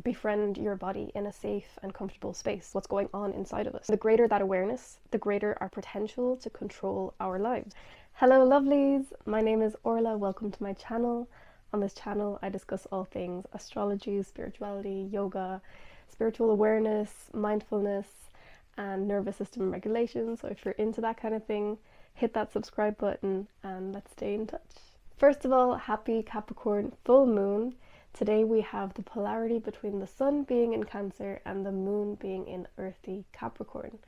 befriend your body in a safe and comfortable space, what's going on inside of us. The greater that awareness, the greater our potential to control our lives. Hello lovelies, my name is Orla, welcome to my channel. On this channel I discuss all things astrology, spirituality, yoga, spiritual awareness, mindfulness, and nervous system regulation. So if you're into that kind of thing, hit that subscribe button and let's stay in touch. First of all, happy Capricorn Full Moon. Today we have the polarity between the sun being in Cancer and the moon being in earthy Capricorn.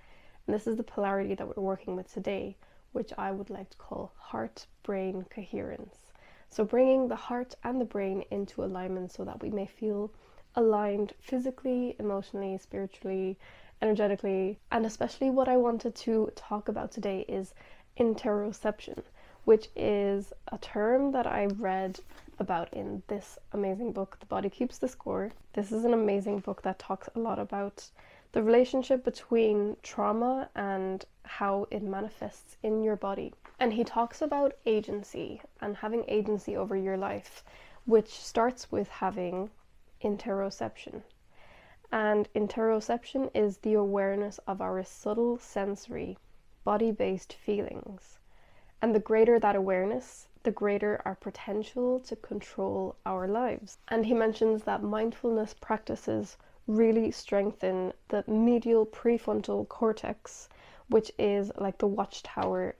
And this is the polarity that we're working with today, which I would like to call heart-brain coherence. So bringing the heart and the brain into alignment so that we may feel aligned physically, emotionally, spiritually, energetically. And especially what I wanted to talk about today is interoception, which is a term that I read about in this amazing book, The Body Keeps the Score. This is an amazing book that talks a lot about the relationship between trauma and how it manifests in your body. And he talks about agency and having agency over your life, which starts with having interoception. And interoception is the awareness of our subtle sensory body-based feelings. And the greater that awareness, the greater our potential to control our lives. And he mentions that mindfulness practices really strengthen the medial prefrontal cortex, which is like the watchtower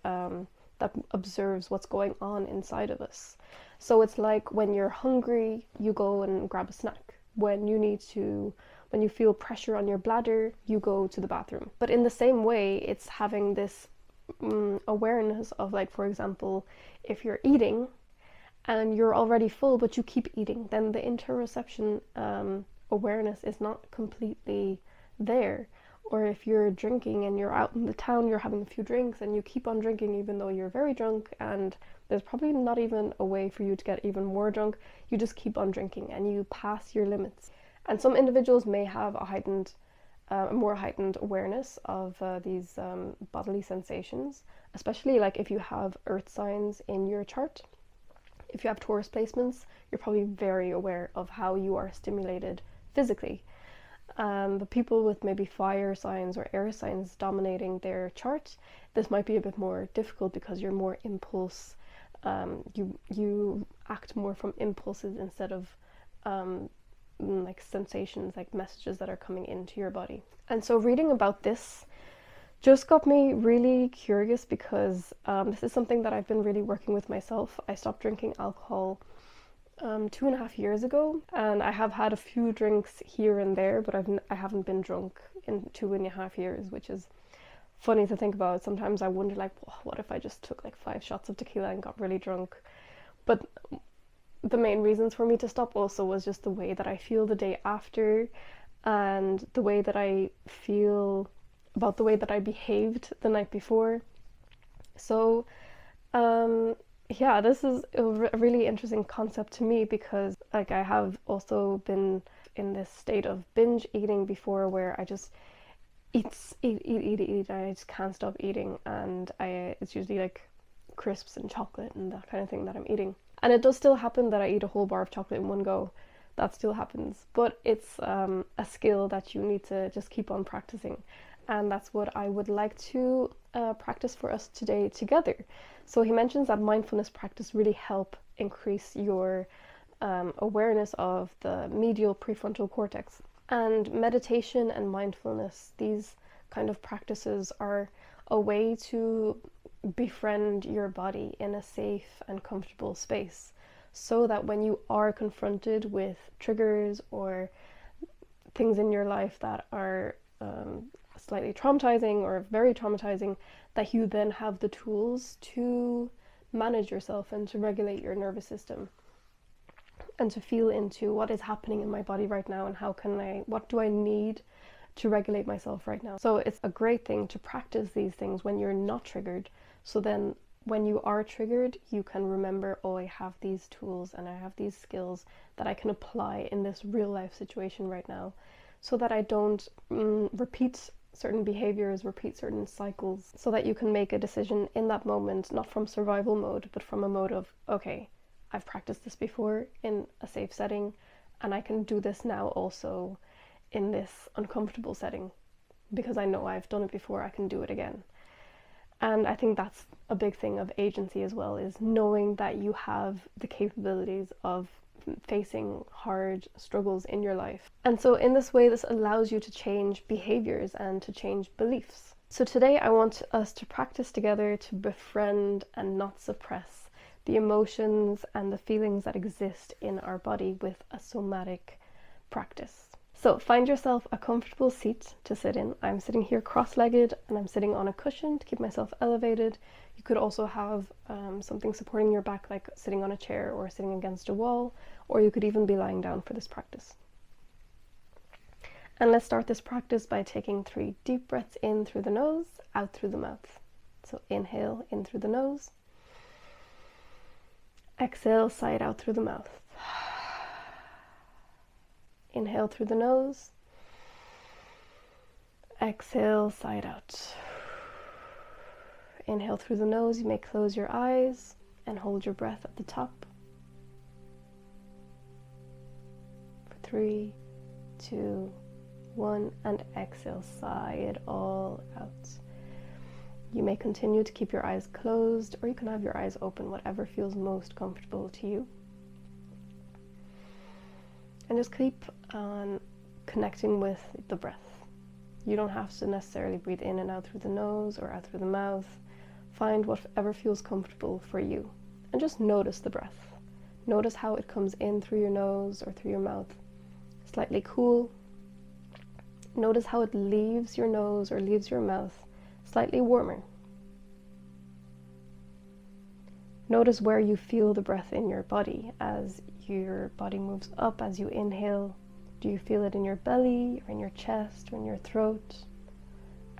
that observes what's going on inside of us. So it's like when you're hungry, you go and grab a snack. When you feel pressure on your bladder, you go to the bathroom. But in the same way, it's having this awareness of, like, for example, if you're eating and you're already full but you keep eating, then the interoception awareness is not completely there. Or if you're drinking and you're out in the town, you're having a few drinks and you keep on drinking even though you're very drunk, and there's probably not even a way for you to get even more drunk, you just keep on drinking and you pass your limits. And some individuals may have a more heightened awareness of these bodily sensations, especially like if you have earth signs in your chart. If you have Taurus placements, you're probably very aware of how you are stimulated physically. But people with maybe fire signs or air signs dominating their chart, this might be a bit more difficult because you're more impulse. You act more from impulses instead of like sensations, like messages that are coming into your body. And so reading about this just got me really curious because this is something that I've been really working with myself. I stopped drinking alcohol 2.5 years ago, and I have had a few drinks here and there, but I haven't been drunk in 2.5 years, which is funny to think about. Sometimes I wonder, like, what if I just took like 5 shots of tequila and got really drunk? But the main reasons for me to stop also was just the way that I feel the day after, and the way that I feel about the way that I behaved the night before. So yeah, this is a really interesting concept to me because, like, I have also been in this state of binge eating before, where I just eat, and I just can't stop eating, and it's usually like crisps and chocolate and that kind of thing that I'm eating. And it does still happen that I eat a whole bar of chocolate in one go. That still happens, but it's a skill that you need to just keep on practicing, and that's what I would like to practice for us today together. So he mentions that mindfulness practice really help increase your awareness of the medial prefrontal cortex. And meditation and mindfulness, these kind of practices are a way to befriend your body in a safe and comfortable space, so that when you are confronted with triggers or things in your life that are slightly traumatizing or very traumatizing, that you then have the tools to manage yourself and to regulate your nervous system and to feel into what is happening in my body right now and what do I need to regulate myself right now. So it's a great thing to practice these things when you're not triggered, so then when you are triggered, you can remember, oh, I have these tools and I have these skills that I can apply in this real life situation right now, so that I don't repeat certain behaviors, repeat certain cycles, so that you can make a decision in that moment, not from survival mode, but from a mode of, okay, I've practiced this before in a safe setting, And I can do this now also in this uncomfortable setting, because I know I've done it before, I can do it again. And I think that's a big thing of agency as well, is knowing that you have the capabilities of facing hard struggles in your life. And so in this way, this allows you to change behaviors and to change beliefs. So today I want us to practice together to befriend and not suppress the emotions and the feelings that exist in our body with a somatic practice. So find yourself a comfortable seat to sit in. I'm sitting here cross-legged and I'm sitting on a cushion to keep myself elevated. You could also have something supporting your back, like sitting on a chair or sitting against a wall, or you could even be lying down for this practice. And let's start this practice by taking 3 deep breaths in through the nose, out through the mouth. So inhale in through the nose. Exhale, sigh it out through the mouth. Inhale through the nose. Exhale, sigh it out. Inhale through the nose. You may close your eyes and hold your breath at the top. For 3, 2, 1, and exhale, sigh it all out. You may continue to keep your eyes closed, or you can have your eyes open, whatever feels most comfortable to you. And just keep on connecting with the breath. You don't have to necessarily breathe in and out through the nose or out through the mouth. Find whatever feels comfortable for you. And just notice the breath. Notice how it comes in through your nose or through your mouth. Slightly cool. Notice how it leaves your nose or leaves your mouth slightly warmer. Notice where you feel the breath in your body as your body moves up as you inhale. Do you feel it in your belly or in your chest or in your throat?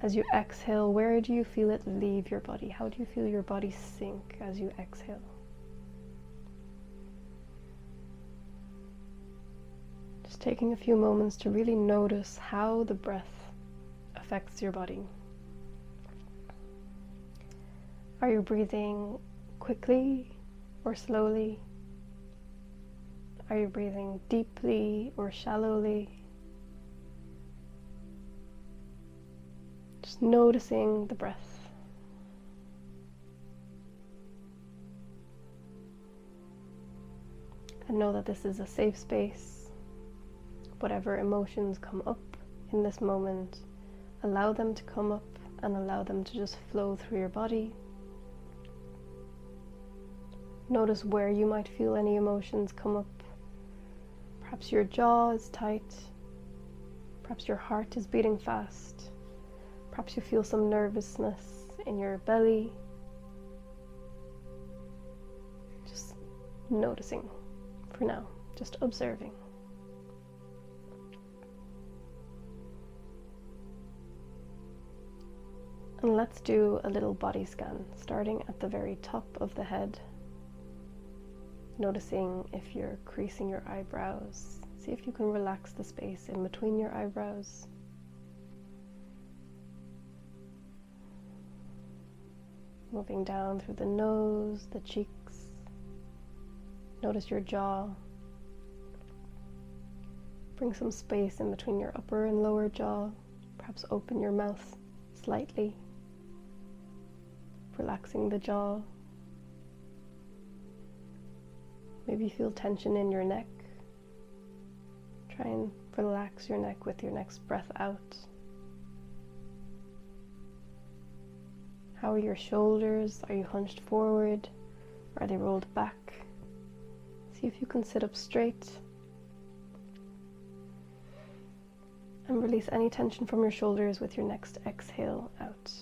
As you exhale, where do you feel it leave your body? How do you feel your body sink as you exhale? Just taking a few moments to really notice how the breath affects your body. Are you breathing quickly or slowly? Are you breathing deeply or shallowly? Just noticing the breath. And know that this is a safe space. Whatever emotions come up in this moment, allow them to come up and allow them to just flow through your body. Notice where you might feel any emotions come up. Perhaps your jaw is tight. Perhaps your heart is beating fast. Perhaps you feel some nervousness in your belly. Just noticing for now, just observing. And let's do a little body scan, starting at the very top of the head. Noticing if you're creasing your eyebrows. See if you can relax the space in between your eyebrows. Moving down through the nose, the cheeks. Notice your jaw. Bring some space in between your upper and lower jaw. Perhaps open your mouth slightly, relaxing the jaw. Maybe feel tension in your neck. Try and relax your neck with your next breath out. How are your shoulders? Are you hunched forward? Are they rolled back? See if you can sit up straight. And release any tension from your shoulders with your next exhale out.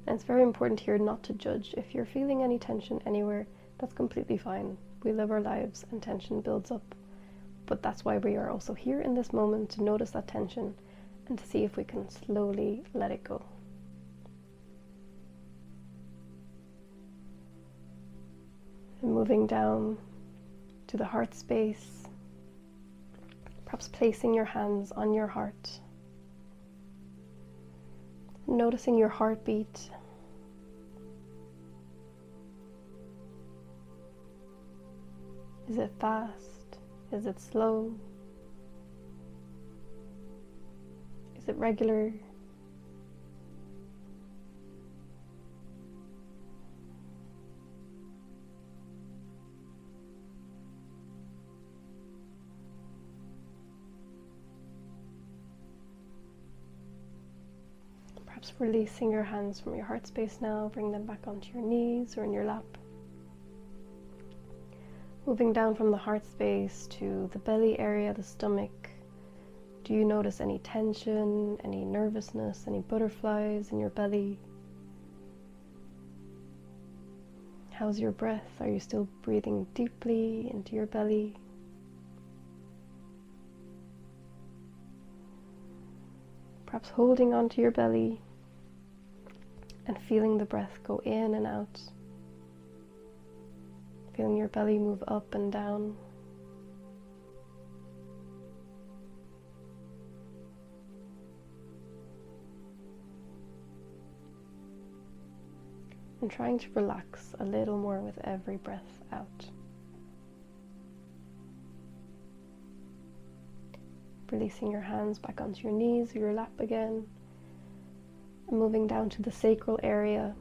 And it's very important here not to judge. If you're feeling any tension anywhere, that's completely fine. We live our lives and tension builds up. But that's why we are also here in this moment, to notice that tension and to see if we can slowly let it go. And moving down to the heart space, perhaps placing your hands on your heart, noticing your heartbeat. Is it fast? Is it slow? Is it regular? Perhaps releasing your hands from your heart space now, bring them back onto your knees or in your lap. Moving down from the heart space to the belly area, the stomach. Do you notice any tension, any nervousness, any butterflies in your belly? How's your breath? Are you still breathing deeply into your belly? Perhaps holding onto your belly and feeling the breath go in and out. Feeling your belly move up and down. And trying to relax a little more with every breath out. Releasing your hands back onto your knees or your lap again. And moving down to the sacral area.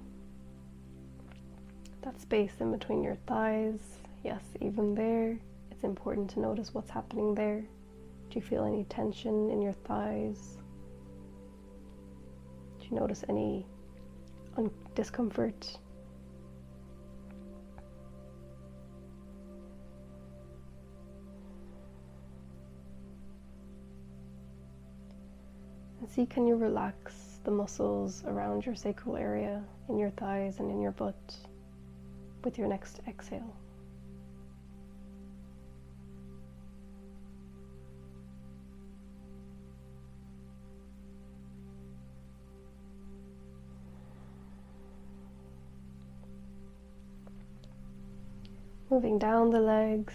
That space in between your thighs. Yes, even there, it's important to notice what's happening there. Do you feel any tension in your thighs? Do you notice any discomfort? And see, can you relax the muscles around your sacral area, in your thighs and in your butt with your next exhale. Moving down the legs,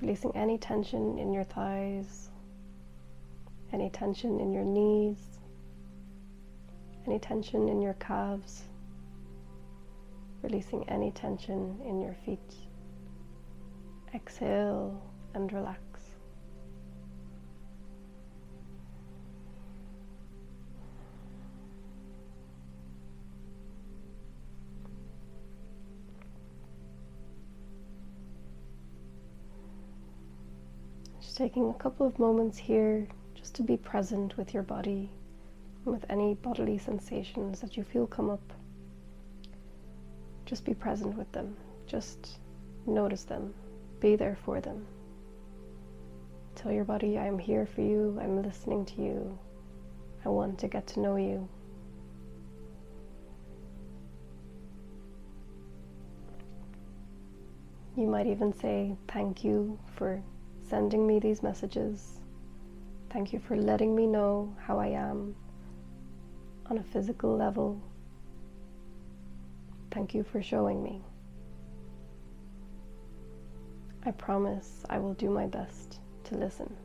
releasing any tension in your thighs, any tension in your knees, any tension in your calves, releasing any tension in your feet. Exhale and relax. Just taking a couple of moments here just to be present with your body and with any bodily sensations that you feel come up. Just be present with them. Just notice them. Be there for them. Tell your body, I am here for you. I'm listening to you. I want to get to know you. You might even say, thank you for sending me these messages. Thank you for letting me know how I am on a physical level. Thank you for showing me. I promise I will do my best to listen.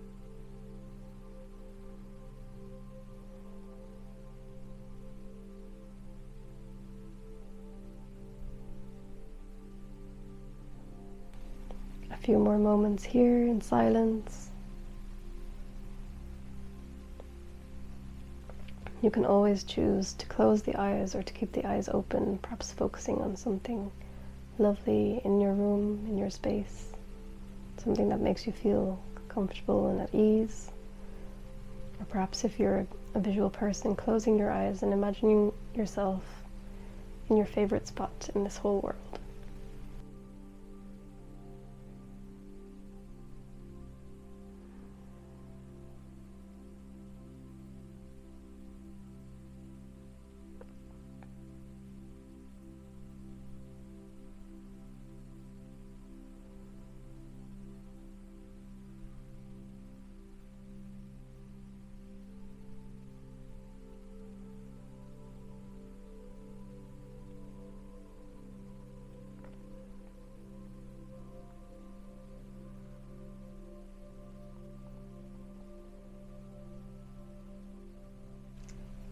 A few more moments here in silence. You can always choose to close the eyes or to keep the eyes open, perhaps focusing on something lovely in your room, in your space, something that makes you feel comfortable and at ease. Or perhaps if you're a visual person, closing your eyes and imagining yourself in your favorite spot in this whole world.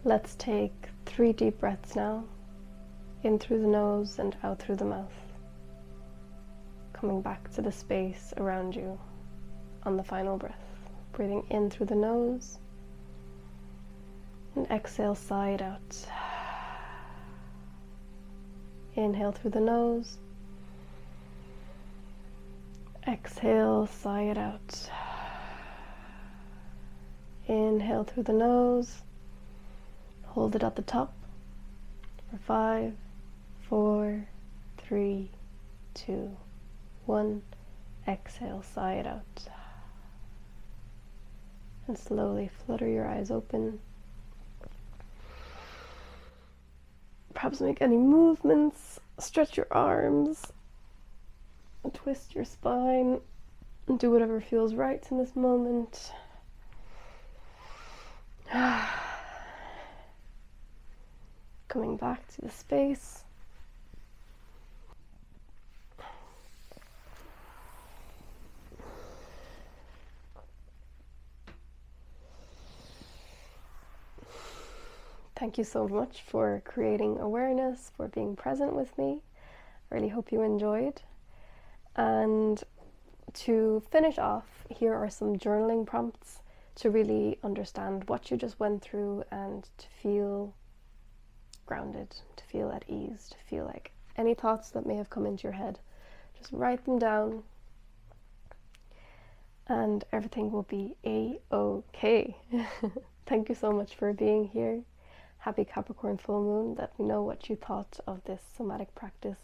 Let's take 3 deep breaths now, in through the nose and out through the mouth. coming back to the space around you on the final breath. Breathing in through the nose and exhale, sigh it out. Inhale through the nose. Exhale, sigh it out. Inhale through the nose. Hold it at the top for 5, 4, 3, 2, 1. Exhale, sigh it out. And slowly flutter your eyes open. Perhaps make any movements, stretch your arms, twist your spine, and do whatever feels right in this moment. Coming back to the space. Thank you so much for creating awareness, for being present with me. I really hope you enjoyed. And to finish off, here are some journaling prompts to really understand what you just went through and to feel grounded, to feel at ease, to feel like any thoughts that may have come into your head, just write them down and everything will be a-okay. Thank you so much for being here. Happy Capricorn Full Moon. Let me know what you thought of this somatic practice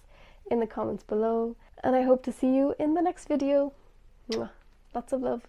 in the comments below. And I hope to see you in the next video. Mwah. Lots of love.